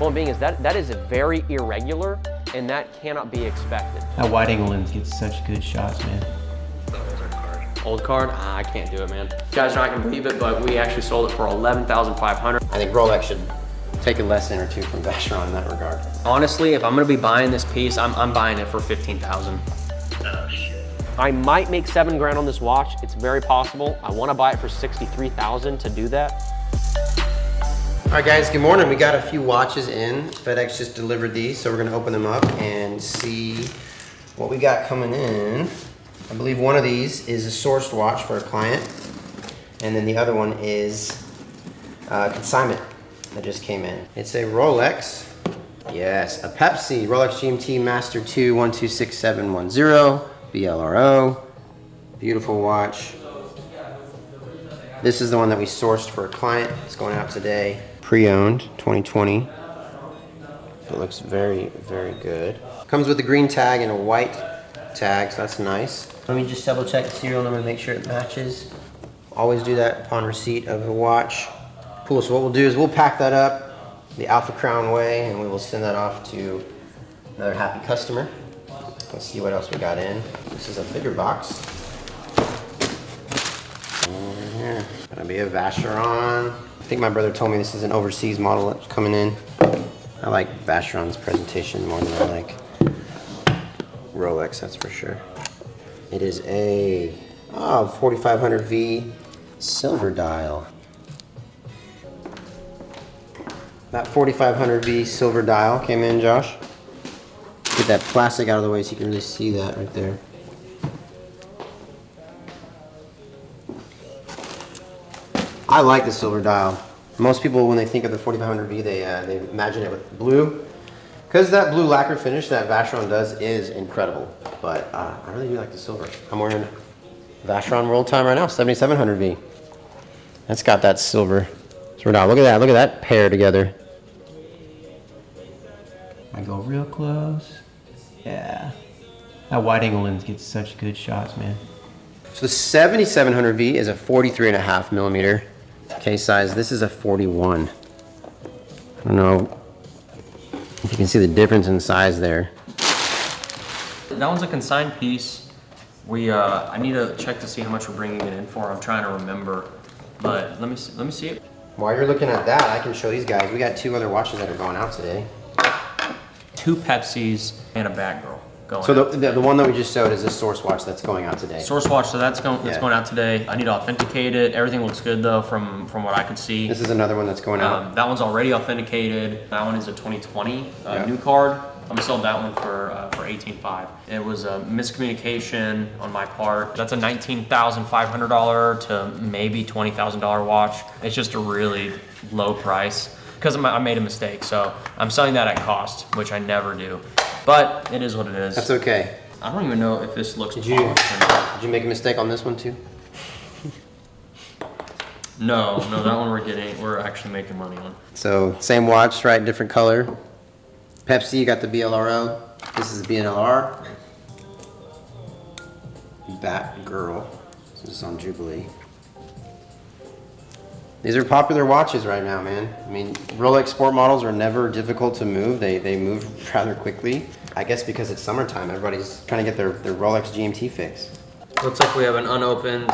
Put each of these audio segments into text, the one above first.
Point being is that is very irregular, and that cannot be expected. That wide angle lens gets such good shots, man. Old card? I can't do it, man. You guys are not gonna believe it, but we actually sold it for $11,500. I think Rolex should take a lesson or two from Vacheron in that regard. Honestly, if I'm gonna be buying this piece, I'm buying it for $15,000. Oh, shit. I might make 7 grand on this watch. It's very possible. I wanna buy it for $63,000 to do that. All right, guys, good morning. We got a few watches in. FedEx just delivered these, so we're gonna open them up and see what we got coming in. I believe one of these is a sourced watch for a client, and then the other one is consignment that just came in. It's a Rolex, yes, a Pepsi, Rolex GMT Master 2 126710, BLRO, beautiful watch. This is the one that we sourced for a client. It's going out today, pre-owned, 2020. It looks very, very good. Comes with a green tag and a white tag, so that's nice. Let me just double check the serial number to make sure it matches. Always do that upon receipt of a watch. Cool, so what we'll do is we'll pack that up the AlphaCrown way, and we will send that off to another happy customer. Let's see what else we got in. This is a bigger box. Here, gonna be a Vacheron. I think my brother told me this is an overseas model that's coming in. I like Vacheron's presentation more than I like Rolex, that's for sure. It is a 4500V silver dial. That 4500V silver dial came in, Josh. Get that plastic out of the way so you can really see that right there. I like the silver dial. Most people, when they think of the 4500V, they imagine it with blue. Because that blue lacquer finish that Vacheron does is incredible. But I really do like the silver. I'm wearing Vacheron World Time right now, 7700V. That's got that silver dial. Look at that pair together. I go real close. Yeah. That wide angle lens gets such good shots, man. So the 7700V is a 43.5 millimeter case size. This is a 41. I don't know if you can see the difference in size there. That one's a consigned piece. I need to check to see how much we're bringing it in for. I'm trying to remember, but let me see it. While you're looking at that, I can show these guys. We got 2 other watches that are going out today. 2 Pepsis and a Batgirl going So out. the one that we just showed is this Source watch that's going out today. Source watch, so that's going out today. I need to authenticate it. Everything looks good though from what I can see. This is another one that's going out. That one's already authenticated. That one is a 2020 Yeah. new card. I'm gonna sell that one for $18,500. It was a miscommunication on my part. That's a $19,500 to maybe $20,000 watch. It's just a really low price because I made a mistake. So I'm selling that at cost, which I never do. But it is what it is. That's okay. I don't even know if this looks Did polished or not. you make a mistake on this one too? No, that one we're actually making money on. So same watch, right? Different color. Pepsi, you got the BLRO. This is the BNLR. Batgirl. This is on Jubilee. These are popular watches right now, man. I mean, Rolex sport models are never difficult to move. They move rather quickly. I guess because it's summertime, everybody's trying to get their Rolex GMT fix. Looks like we have an unopened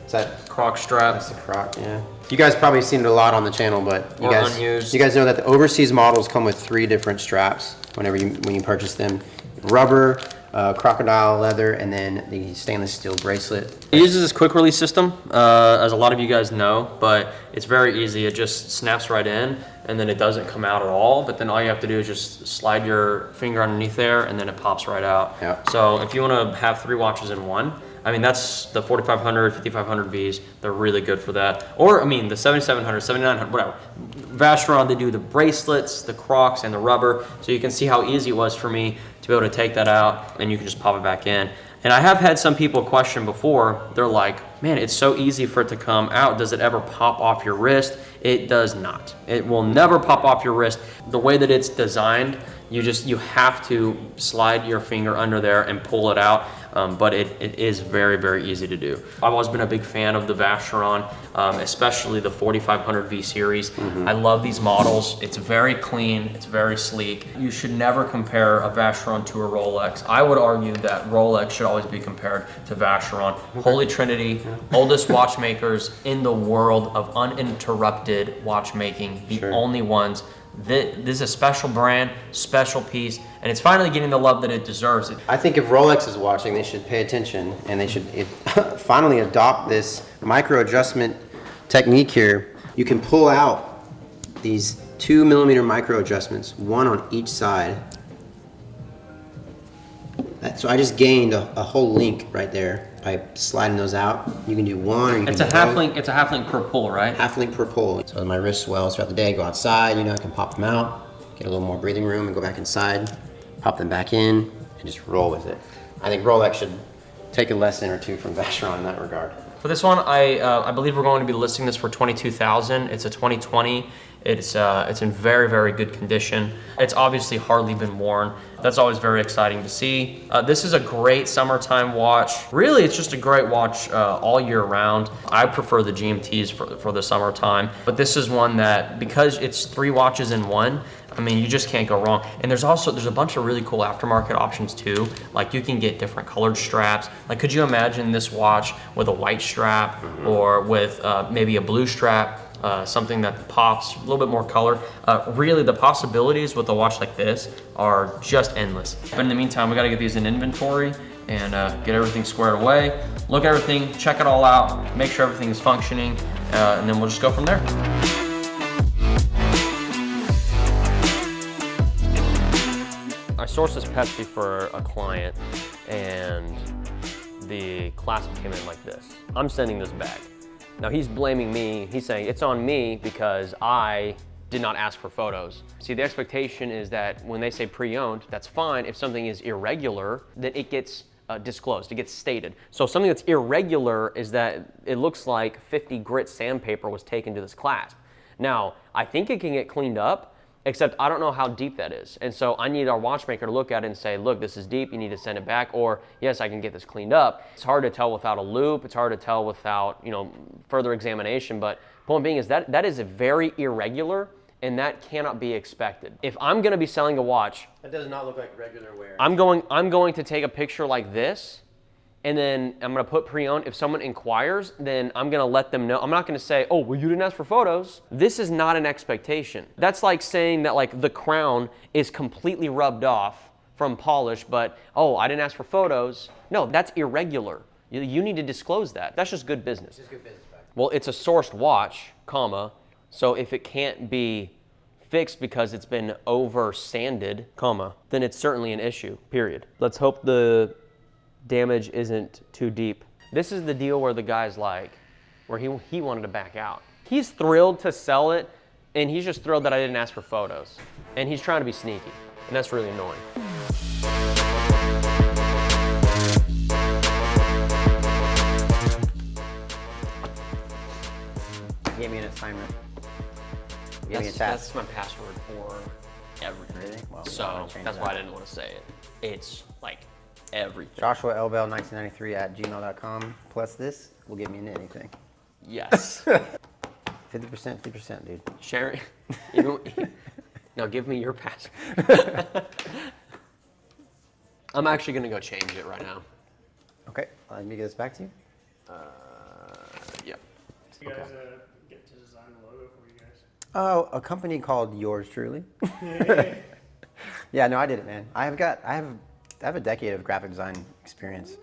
Is that croc strap. That's the croc, yeah. You guys probably seen it a lot on the channel, but you unused. guys know that the overseas models come with 3 different straps when you purchase them: rubber, crocodile leather, and then the stainless steel bracelet. It uses this quick release system, as a lot of you guys know, but it's very easy. It just snaps right in, and then it doesn't come out at all. But then all you have to do is just slide your finger underneath there, and then it pops right out. Yeah. So if you want to have 3 watches in one, I mean, that's the 4500, 5500 Vs. They're really good for that. Or, I mean, the 7700, 7900, whatever. Vacheron, they do the bracelets, the crocs, and the rubber. So you can see how easy it was for me to be able to take that out, and you can just pop it back in. And I have had some people question before. They're like, man, it's so easy for it to come out. Does it ever pop off your wrist? It does not. It will never pop off your wrist. The way that it's designed, you have to slide your finger under there and pull it out. but it is very, very easy to do. I've always been a big fan of the Vacheron, especially the 4500 V series. I love these models. It's very clean, it's very sleek. You should never compare a Vacheron to a Rolex. I would argue that Rolex should always be compared to Vacheron. Holy Trinity, oldest watchmakers in the world of uninterrupted watchmaking, the only ones. This is a special brand, special piece, and it's finally getting the love that it deserves. I think if Rolex is watching, they should pay attention and they should finally adopt this micro adjustment technique here. You can pull out these 2mm micro adjustments, one on each side. So I just gained a whole link right there by sliding those out. You can do one, or you can do both. It's a half link per pull, right? Half link per pull. So as my wrist swells throughout the day, go outside, I can pop them out, get a little more breathing room and go back inside, pop them back in, and just roll with it. I think Rolex should take a lesson or two from Vacheron in that regard. For this one, I believe we're going to be listing this for $22,000. It's a 2020. It's in very, very good condition. It's obviously hardly been worn. That's always very exciting to see. This is a great summertime watch. Really, it's just a great watch all year round. I prefer the GMTs for the summertime, but this is one that, because it's 3 watches in one, I mean, you just can't go wrong. And there's a bunch of really cool aftermarket options too. Like, you can get different colored straps. Like, could you imagine this watch with a white strap or with maybe a blue strap? Something that pops, a little bit more color. Really, the possibilities with a watch like this are just endless. But in the meantime, we gotta get these in inventory and get everything squared away. Look at everything, check it all out, make sure everything is functioning, and then we'll just go from there. I sourced this Pepsi for a client, and the clasp came in like this. I'm sending this back. Now he's blaming me, he's saying it's on me because I did not ask for photos. See, the expectation is that when they say pre-owned, that's fine. If something is irregular, then it gets disclosed, it gets stated. So something that's irregular is that it looks like 50 grit sandpaper was taken to this clasp. Now, I think it can get cleaned up, except I don't know how deep that is. And so I need our watchmaker to look at it and say, look, this is deep, you need to send it back, or yes, I can get this cleaned up. It's hard to tell without a loop, it's hard to tell without, further examination, but point being is that is very irregular, and that cannot be expected. If I'm gonna be selling a watch, That does not look like regular wear. I'm going to take a picture like this, and then I'm gonna put pre-owned. If someone inquires, then I'm gonna let them know. I'm not gonna say, oh, well, you didn't ask for photos. This is not an expectation. That's like saying that the crown is completely rubbed off from polish, but, oh, I didn't ask for photos. No, that's irregular. You need to disclose that. That's just good business. It's good business practice. Well, it's a sourced watch, so if it can't be fixed because it's been over sanded, then it's certainly an issue, period. Let's hope the damage isn't too deep. This is the deal where the guy's where he wanted to back out. He's thrilled to sell it, and he's just thrilled that I didn't ask for photos. And he's trying to be sneaky, and that's really annoying. He gave me an assignment. He gave me a task. That's my password for everything. Really? Well, So that's why I didn't want to say it. It's everything. Joshua Lbell 1993 at gmail.com. Plus this will get me into anything. Yes. 50%, dude. Share it. Now give me your password. I'm actually gonna go change it right now. Okay, let me get this back to you. Yep. You guys get to design the logo for you guys? Oh, a company called Yours Truly. Yeah, no, I did it, man. I have a decade of graphic design experience.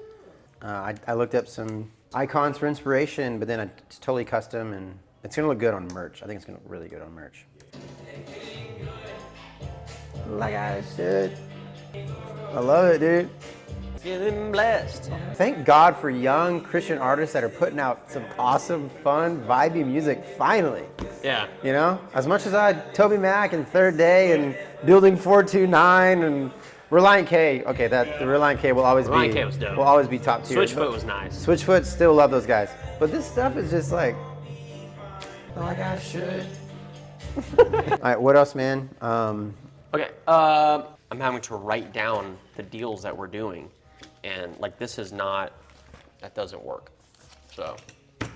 I looked up some icons for inspiration, but then it's totally custom, and it's gonna look good on merch. I think it's gonna look really good on merch. Like I should. I love it, dude. Feeling blessed. Thank God for young Christian artists that are putting out some awesome, fun, vibey music, finally. Yeah. As much as I had Toby Mac and Third Day and Building 429 and Reliant K, okay, the Reliant K will always Reliant K was dope. will always be top tier. Switchfoot was nice. Switchfoot, still love those guys. But this stuff is just like I should. All right, what else, man? Okay, I'm having to write down the deals that we're doing. and like this is not, that doesn't work. So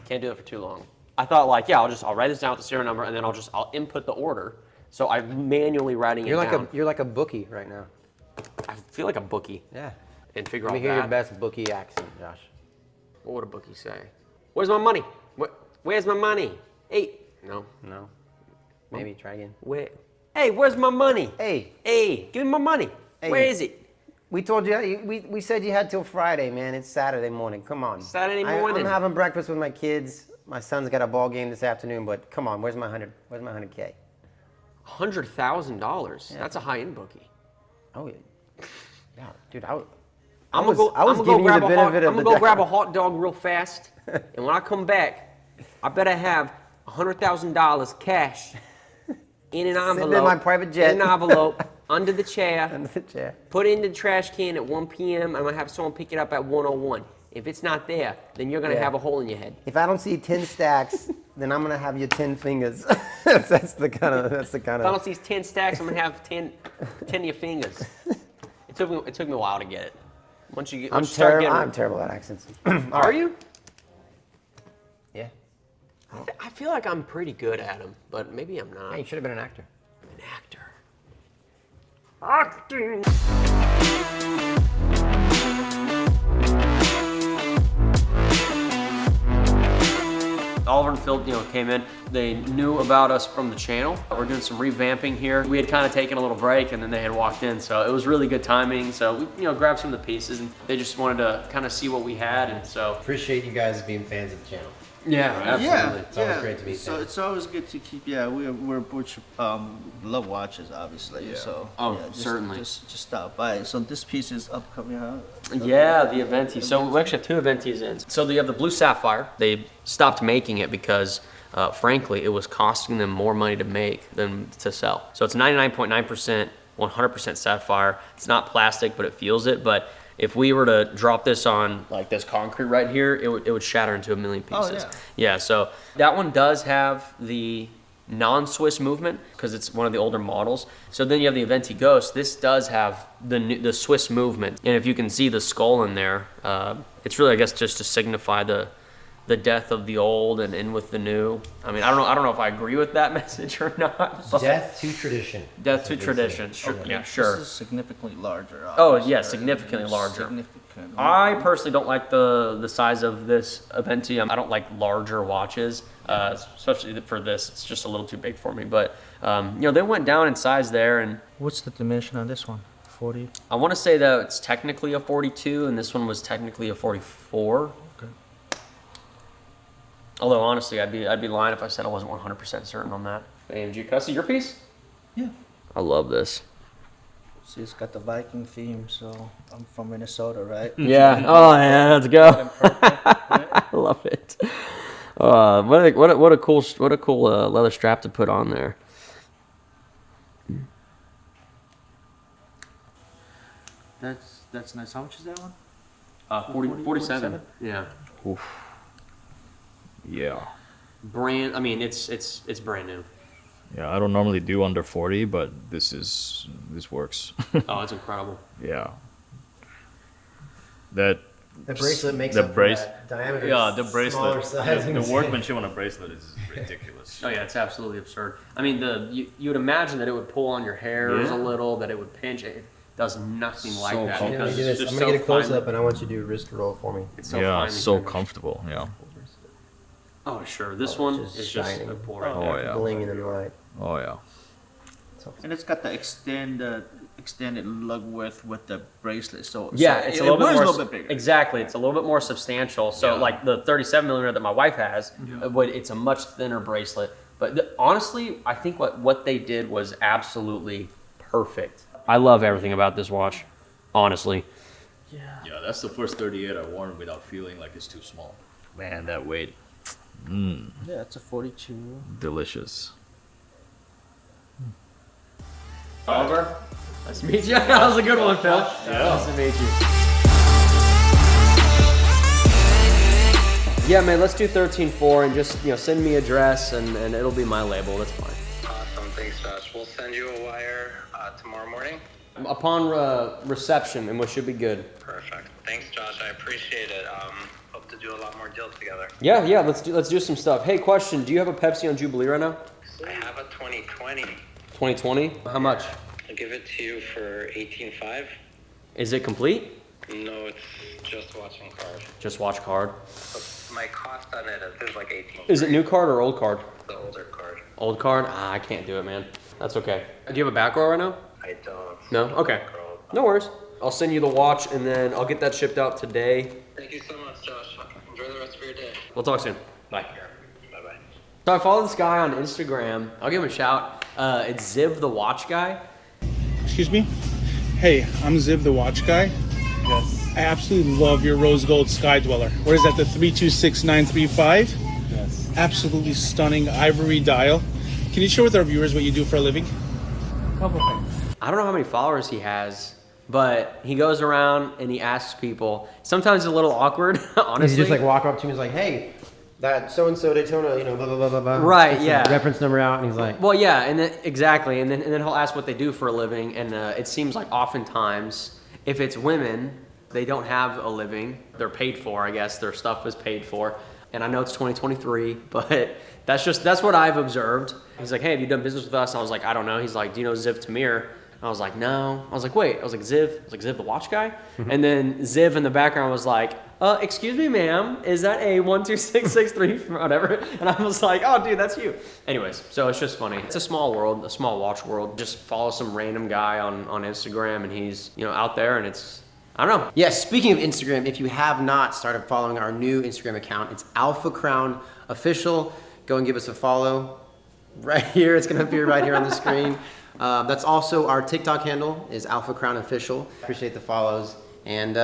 can't do it for too long. I thought like, yeah, I'll write this down with the serial number and then I'll input the order. So I'm manually writing it down. You're like a bookie right now. I feel like a bookie. Yeah. And figure Let me out hear that. your best bookie accent, Josh. What would a bookie say? Where's my money? Where's my money? Hey. No. No. Maybe try again. Hey, where's my money? Hey. Hey, give me my money. Hey. Where is it? We told you, we said you had till Friday, man. It's Saturday morning. Come on. Saturday morning. I'm having breakfast with my kids. My son's got a ball game this afternoon, but come on, where's my 100K? $100,000. Yeah. That's a high-end bookie. Oh, yeah, dude, I'm gonna go grab a hot dog real fast, and when I come back, I better have $100,000 cash in an envelope. Sitting in my private jet. In an envelope under the chair. Under the chair. Put it in the trash can at 1 p.m. I'm gonna have someone pick it up at 1:01. If it's not there, then you're gonna have a hole in your head. If I don't see 10 stacks, then I'm gonna have your 10 fingers. that's the kind of. If I don't see 10 stacks, I'm gonna have 10 of your fingers. It took me a while to get it. I'm terrible at accents. Are you? Yeah. I feel like I'm pretty good at them, but maybe I'm not. Hey, you should have been an actor. I'm an actor. Acting. Oliver and Phil, came in. They knew about us from the channel. We're doing some revamping here. We had kind of taken a little break, and then they had walked in, so it was really good timing. So we, grabbed some of the pieces, and they just wanted to kind of see what we had, and so. Appreciate you guys being fans of the channel. Yeah, absolutely. It's always great to be So fans. it's always good to keep. Yeah, we're Butch, love watches, obviously. Yeah. So certainly. Just stop by. So this piece is upcoming, huh? Yeah, the Aventi. So we actually have two Aventis in. So you have the blue sapphire. They stopped making it because, frankly, it was costing them more money to make than to sell. So it's 99.9%, 100% sapphire. It's not plastic, but it feels it. But if we were to drop this on like this concrete right here, it would shatter into a million pieces. Yeah, so that one does have the non-Swiss movement because it's one of the older models. So then you have the Aventi Ghost. This does have the Swiss movement, and if you can see the skull in there, it's really, I guess, just to signify the death of the old and in with the new. I mean, I don't know if I agree with that message or not. Death to tradition. Death to tradition. Sure. Okay. Yeah, sure. This is significantly larger. Oh, obviously, yeah, right? significantly larger. Significant. I personally don't like the size of this Aventi. I don't like larger watches, especially for this. It's just a little too big for me. But they went down in size there, and What's the dimension on this one? 40. I want to say that it's technically a 42, and this one was technically a 44. Okay. Although honestly, I'd be lying if I said I wasn't 100% certain on that. AMG, can I see your piece? Yeah. I love this. See, it's got the Viking theme. So I'm from Minnesota, right? Yeah. Oh yeah, let's go. I love it. What a cool leather strap to put on there. That's nice. How much is that one? 47. Yeah. Oof. Yeah. Brand. I mean, it's brand new. Yeah, I don't normally do under 40, but this works. Oh, it's incredible. Yeah. The bracelet makes the up for brace- that diameter. Yeah, the smaller bracelet. size. The workmanship on a bracelet is ridiculous. Oh yeah, it's absolutely absurd. I mean, you would imagine that it would pull on your hairs a little, that it would pinch. It does nothing like that. comfortable. Because I'm it's just gonna get a so close finely- up, and I want you to do a wrist roll for me. It's so Yeah, finely so finished. comfortable. Yeah. Oh sure, this Oh, one it's is just just shining. a pull right Oh, there. yeah. Bling in the light. Oh yeah. And it's got the extended lug width with the bracelet. So Yeah, so it's it a little bit wears more a little bit bigger. Exactly, it's a little bit more substantial. So Yeah. like the 37 millimeter that my wife has, it's a much thinner bracelet. But honestly, I think what they did was absolutely perfect. I love everything about this watch, honestly. Yeah, that's the first 38 I worn without feeling like it's too small. Man, that weight. Mmm, Yeah, it's a 42. delicious. Oliver, nice to meet you. That was a good one, Phil. Nice to meet you. Yeah, man, let's do 13.4 and just send me a dress and it'll be my label. That's fine. Awesome, thanks, Josh. We'll send you a wire tomorrow morning. Upon reception, and we should be good. Perfect. Thank Thanks, Josh. I appreciate it. Hope to do a lot more deals together. Yeah, let's do some stuff. Hey, question, do you have a Pepsi on Jubilee right now? I have a 2020. 2020? How much? I'll give it to you for $18,500. Is it complete? No, it's just watching card. Just watch card. But my cost on it is like $18,000. Is it new card or old card? The older card. Old card? I can't do it, man. That's okay. Do you have a back row right now? I don't. No? Okay. No worries. I'll send you the watch and then I'll get that shipped out today. Thank you so much, Josh. Enjoy the rest of your day. We'll talk soon. Bye. Bye-bye. So I follow this guy on Instagram. I'll give him a shout. It's Ziv the Watch Guy. Excuse me? Hey, I'm Ziv the Watch Guy. Yes. I absolutely love your rose gold Sky Dweller. What is that, the 326935? Yes. Absolutely stunning ivory dial. Can you share with our viewers what you do for a living? Couple things. I don't know how many followers he has, but he goes around and he asks people. Sometimes it's a little awkward, honestly. He's just like walk up to me and he's like, hey, that so-and-so Daytona, you know, blah, blah, blah, blah, blah. Right, Takes the yeah. reference number out and he's like, Well, yeah, and then exactly, and then he'll ask what they do for a living, and it seems like oftentimes, if it's women, they don't have a living. They're paid for, I guess. Their stuff is paid for. And I know it's 2023, but that's what I've observed. He's like, hey, have you done business with us? And I was like, I don't know. He's like, do you know Ziv Tamir? I was like, no. I was like, wait. I was like, Ziv? I was like, Ziv the watch guy? And then Ziv in the background was like, excuse me, ma'am, is that a 12663 whatever? And I was like, oh, dude, that's you. Anyways, so it's just funny. It's a small world, a small watch world. Just follow some random guy on Instagram, and he's, you know, out there, and it's, I don't know. yes, speaking of Instagram, if you have not started following our new Instagram account, it's AlphaCrown Official. Go and give us a follow right here. It's gonna appear right here on the screen. That's also our TikTok handle is AlphaCrown Official. Appreciate the follows, and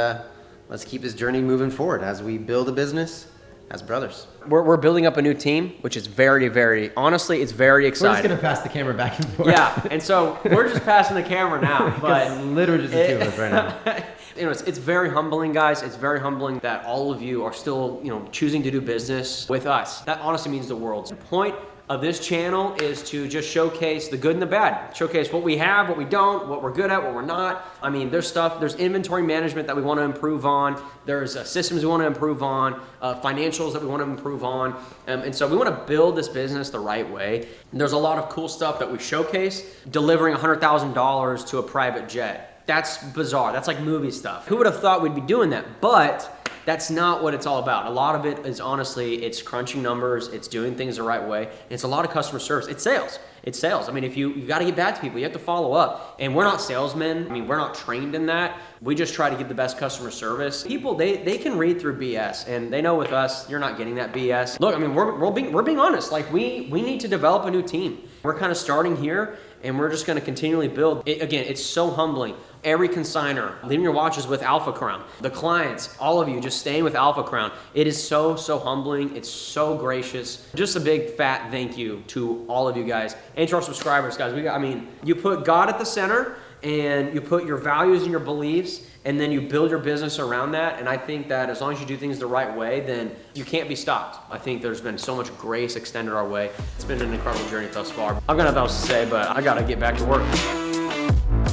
let's keep this journey moving forward as we build a business as brothers. We're building up a new team, which is very, very, honestly, it's very We're exciting. just gonna pass the camera back and forth. Yeah, and so we're just passing the camera now, but It's literally just the two of us right now. Anyways, it's very humbling, guys. It's very humbling that all of you are still, you know, choosing to do business with us. That honestly means the world. The point of this channel is to just showcase the good and the bad. Showcase what we have, what we don't, what we're good at, what we're not. I mean, there's inventory management that we want to improve on. There's systems we want to improve on, financials that we want to improve on. And so we want to build this business the right way. And there's a lot of cool stuff that we showcase. Delivering $100,000 to a private jet. That's bizarre. That's like movie stuff. Who would have thought we'd be doing that? But that's not what it's all about. A lot of it is honestly, it's crunching numbers, it's doing things the right way, and it's a lot of customer service. It's sales. It's sales. I mean, if you got to get back to people, you have to follow up. And we're not salesmen. I mean, we're not trained in that. We just try to give the best customer service. People, they can read through BS, and they know with us, you're not getting that BS. Look, I mean, we're being honest. Like we need to develop a new team. We're kind of starting here, and we're just going to continually build. Again, it's so humbling. Every consignor, leaving your watches with AlphaCrown. The clients, all of you, just staying with AlphaCrown. It is so, so humbling. It's so gracious. Just a big fat thank you to all of you guys and to our subscribers, guys. You put God at the center, and you put your values and your beliefs, and then you build your business around that. And I think that as long as you do things the right way, then you can't be stopped. I think there's been so much grace extended our way. It's been an incredible journey thus far. I've got nothing else to say, but I gotta get back to work.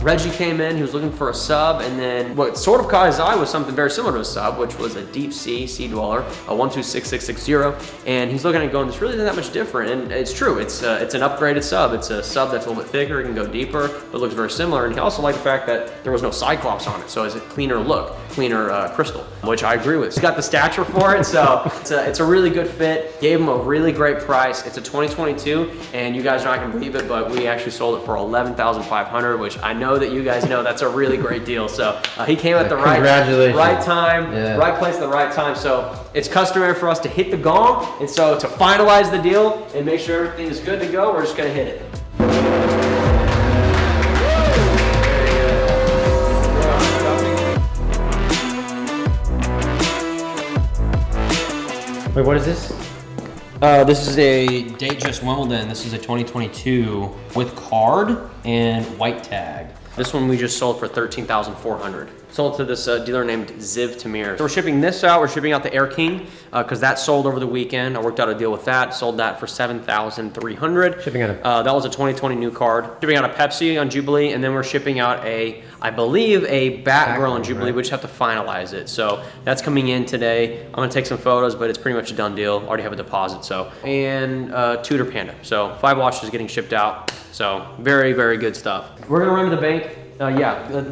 Reggie came in, he was looking for a sub, and then what sort of caught his eye was something very similar to a sub, which was a deep sea dweller, a 126660, and he's looking at it going, this really isn't that much different, and it's true, it's an upgraded sub. It's a sub that's a little bit thicker, it can go deeper, but looks very similar, and he also liked the fact that there was no Cyclops on it, so it's a cleaner look, cleaner crystal, which I agree with. He's got the stature for it, so it's a really good fit, gave him a really great price. It's a 2022, and you guys are not gonna believe it, but we actually sold it for $11,500, which I know that you guys know that's a really great deal. So he came at the right time, right place at the right time. So it's customary for us to hit the gong, and so to finalize the deal and make sure everything is good to go, we're just gonna hit it. Wait, what is this? This is a Datejust Wimbledon. This is a 2022 with card. and white tag. This one we just sold for $13,400. Sold to this dealer named Ziv Tamir. So we're shipping this out. We're shipping out the Air King because that sold over the weekend. I worked out a deal with that. Sold that for $7,300. Shipping out that was a 2020 new card. Shipping out a Pepsi on Jubilee, and then we're shipping out I believe a Batgirl on Jubilee. We just have to finalize it. So that's coming in today. I'm gonna take some photos, but it's pretty much a done deal. Already have a deposit. So and Tudor Panda. So 5 watches getting shipped out. So very, very good stuff. We're gonna run to the bank.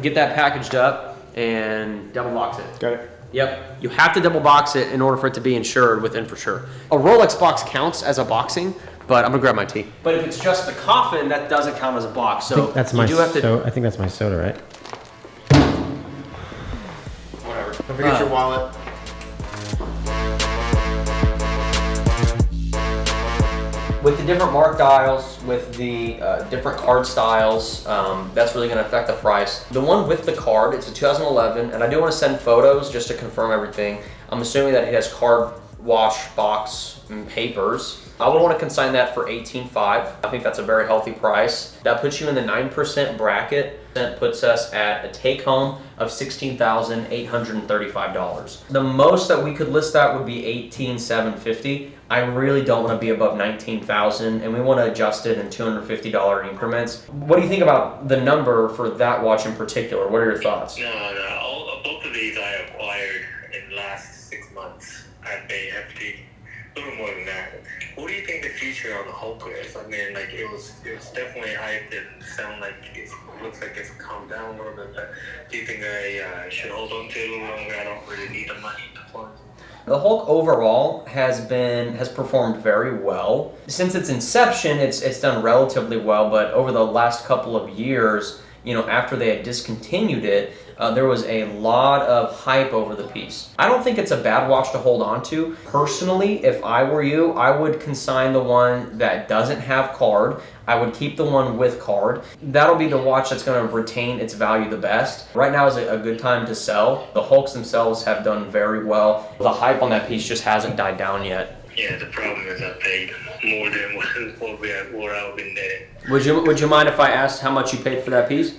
Get that packaged up and double box it. Got it. Yep, you have to double box it in order for it to be insured with Infransure. A Rolex box counts as a boxing, but I'm gonna grab my tea. But if it's just the coffin, that doesn't count as a box. So That's you my do have to. I think that's my soda, right? Whatever. Don't forget your wallet. With the different mark dials, with the different card styles, that's really gonna affect the price. The one with the card, it's a 2011, and I do wanna send photos just to confirm everything. I'm assuming that it has card, wash, box, and papers. I would wanna consign that for $18,500. I think that's a very healthy price. That puts you in the 9% bracket. That puts us at a take home of $16,835. The most that we could list that would be $18,750. I really don't want to be above $19,000, and we want to adjust it in $250 increments. What do you think about the number for that watch in particular? What are your thoughts? No, both of these I acquired in the last 6 months. I paid hefty, a little more than that. What do you think the future on the Hulk is? I mean, like it was definitely hyped and sound like it looks like it's calmed down a little bit. But do you think I should hold on to it a little longer? I don't really need the money to fund. The Hulk overall has performed very well. Since its inception, it's done relatively well, but over the last couple of years, after they had discontinued it, there was a lot of hype over the piece. I don't think it's a bad watch to hold on to. Personally, if I were you, I would consign the one that doesn't have card. I would keep the one with card. That'll be the watch that's gonna retain its value the best. Right now is a good time to sell. The Hulks themselves have done very well. The hype on that piece just hasn't died down yet. Yeah, the problem is I paid more than what I've been netting. Would you mind if I asked how much you paid for that piece?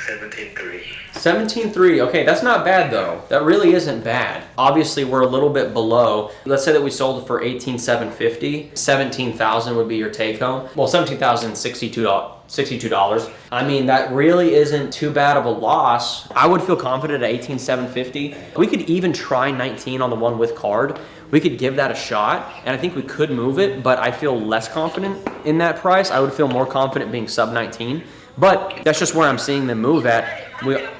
17.3. 17.3, okay, that's not bad though. That really isn't bad. Obviously, we're a little bit below. Let's say that we sold it for $18,750. $17,000 would be your take home. Well, $17,062. I mean, that really isn't too bad of a loss. I would feel confident at $18,750. We could even try 19 on the one with card. We could give that a shot, and I think we could move it, but I feel less confident in that price. I would feel more confident being sub 19. But that's just where I'm seeing them move at.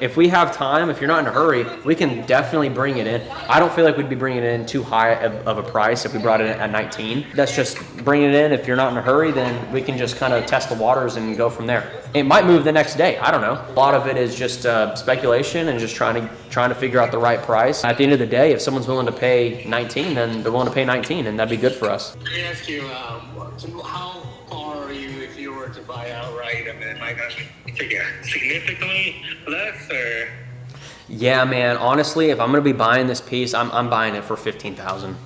If we have time, if you're not in a hurry, we can definitely bring it in. I don't feel like we'd be bringing it in too high of a price if we brought it in at 19. That's just bringing it in. If you're not in a hurry, then we can just kind of test the waters and go from there. It might move the next day. I don't know. A lot of it is just speculation and just trying to figure out the right price. At the end of the day, if someone's willing to pay 19, then they're willing to pay 19, and that'd be good for us. Let me ask you, how far are you if you were to buy outright? I mean, am I going to figure significantly less or? Yeah, man. Honestly, if I'm gonna be buying this piece, I'm buying it for $15,000.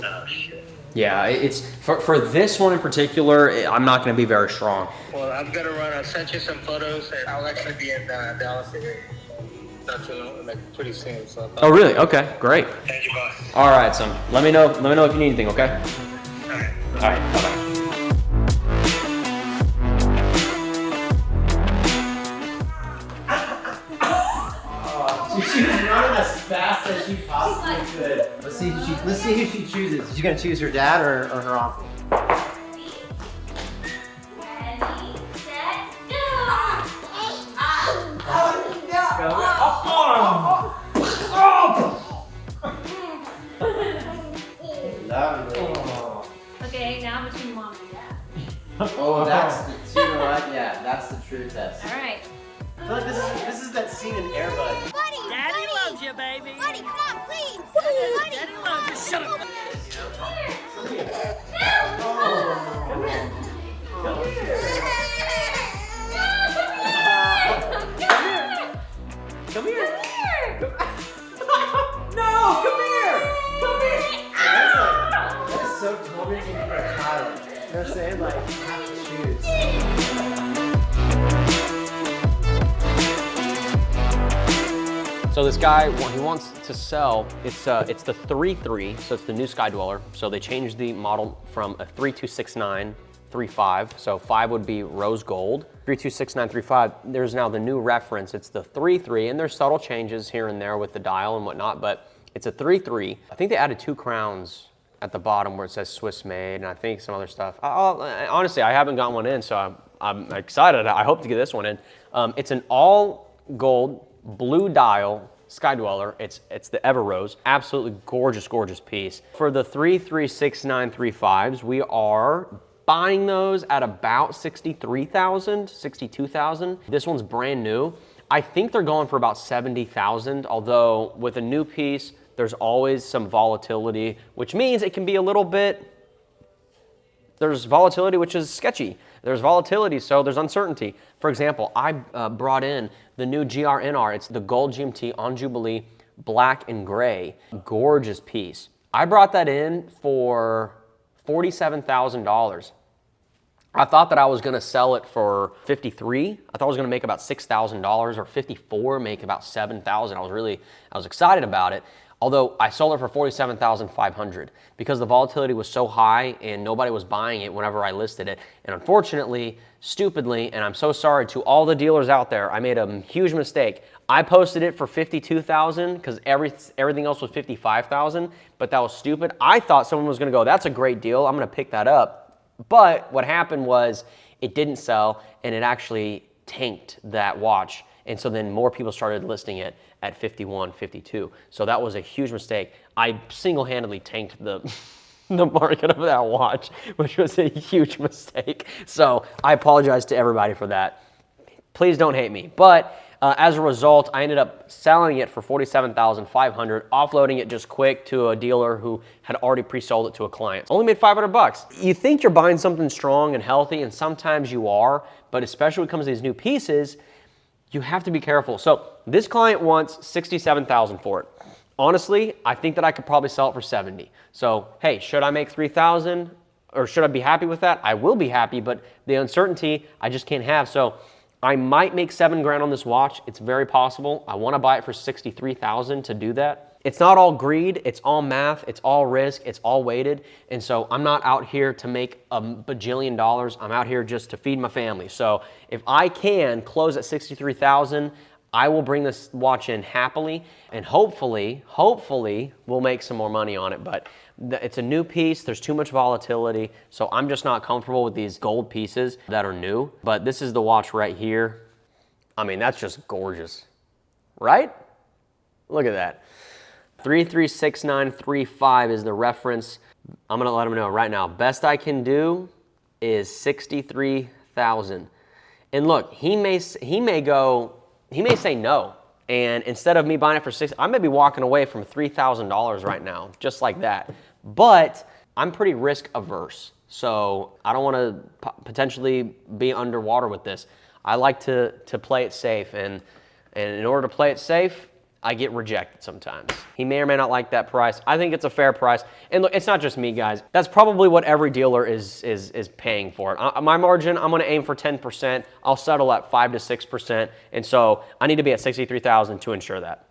Oh shit. Yeah, it's for this one in particular. I'm not gonna be very strong. Well, I'm gonna run. I'll send you some photos, and I'll actually be in Dallas area. Not too long, like pretty soon. So. Oh, really? Okay, great. Thank you, boss. All right, son. Let me know if you need anything. Okay. All right. All right. Bye-bye. She's running as fast as she possibly could. Let's see who she chooses. Is she gonna choose her dad or her uncle? Ready, set, go! Okay, now between mom and dad. Oh, that's the, you know what? Yeah, that's the true test. All right. I feel like this is that scene in Air Bud. Buddy, Daddy loves you, baby. Buddy, come on, please. Buddy, Daddy loves you. Shut up. Come here. Come here. Come here. No, come here. Come here. That is so tormenting for a child. You know what I'm saying? Like, you have to choose. So this guy, he wants to sell, it's the 3.3, so it's the new Sky Dweller. So they changed the model from a 326935, so 5 would be rose gold. 326935, there's now the new reference, it's the 3.3, and there's subtle changes here and there with the dial and whatnot, but it's a 3.3. I think they added 2 crowns at the bottom where it says Swiss made, and I think some other stuff. Honestly, I haven't got one in, so I'm excited. I hope to get this one in. It's an all gold, blue dial Sky Dweller. It's the Ever Rose. Absolutely gorgeous, gorgeous piece. For the 336935s, we are buying those at about 63,000, 62,000. This one's brand new. I think they're going for about 70,000, although with a new piece, there's always some volatility, which means it can be a little bit, there's volatility, which is sketchy. There's volatility, so there's uncertainty. For example, I brought in the new GRNR. It's the Gold GMT on Jubilee, black and gray. Gorgeous piece. I brought that in for $47,000. I thought that I was gonna sell it for 53. I thought I was gonna make about $6,000 or 54, make about 7,000. I was excited about it. Although I sold it for $47,500 because the volatility was so high and nobody was buying it whenever I listed it. And unfortunately, stupidly, and I'm so sorry to all the dealers out there, I made a huge mistake. I posted it for $52,000 because everything else was $55,000, but that was stupid. I thought someone was gonna go, that's a great deal, I'm gonna pick that up. But what happened was it didn't sell and it actually tanked that watch. And so then more people started listing it at 51, 52. So that was a huge mistake. I single-handedly tanked the market of that watch, which was a huge mistake. So I apologize to everybody for that. Please don't hate me. But as a result, I ended up selling it for $47,500, offloading it just quick to a dealer who had already pre-sold it to a client. Only made $500. You think you're buying something strong and healthy, and sometimes you are, but especially when it comes to these new pieces, you have to be careful. So this client wants $67,000 for it. Honestly, I think that I could probably sell it for 70. So, hey, should I make 3,000 or should I be happy with that? I will be happy, but the uncertainty I just can't have. So I might make 7 grand on this watch. It's very possible. I want to buy it for 63,000 to do that. It's not all greed, it's all math, it's all risk, it's all weighted. And so I'm not out here to make a bajillion dollars. I'm out here just to feed my family. So if I can close at 63,000, I will bring this watch in happily, and hopefully we'll make some more money on it. But it's a new piece, there's too much volatility, so I'm just not comfortable with these gold pieces that are new. But this is the watch right here. I mean, that's just gorgeous, right? Look at that. 336935 is the reference. I'm gonna let him know right now. Best I can do is 63,000. And look, he may say no. And instead of me buying it for I may be walking away from $3,000 right now, just like that. But I'm pretty risk averse, so I don't want to potentially be underwater with this. I like to play it safe, and in order to play it safe, I get rejected sometimes. He may or may not like that price. I think it's a fair price. And look, it's not just me, guys. That's probably what every dealer is paying for it. My margin, I'm gonna aim for 10%. I'll settle at 5 to 6%. And so I need to be at 63,000 to ensure that.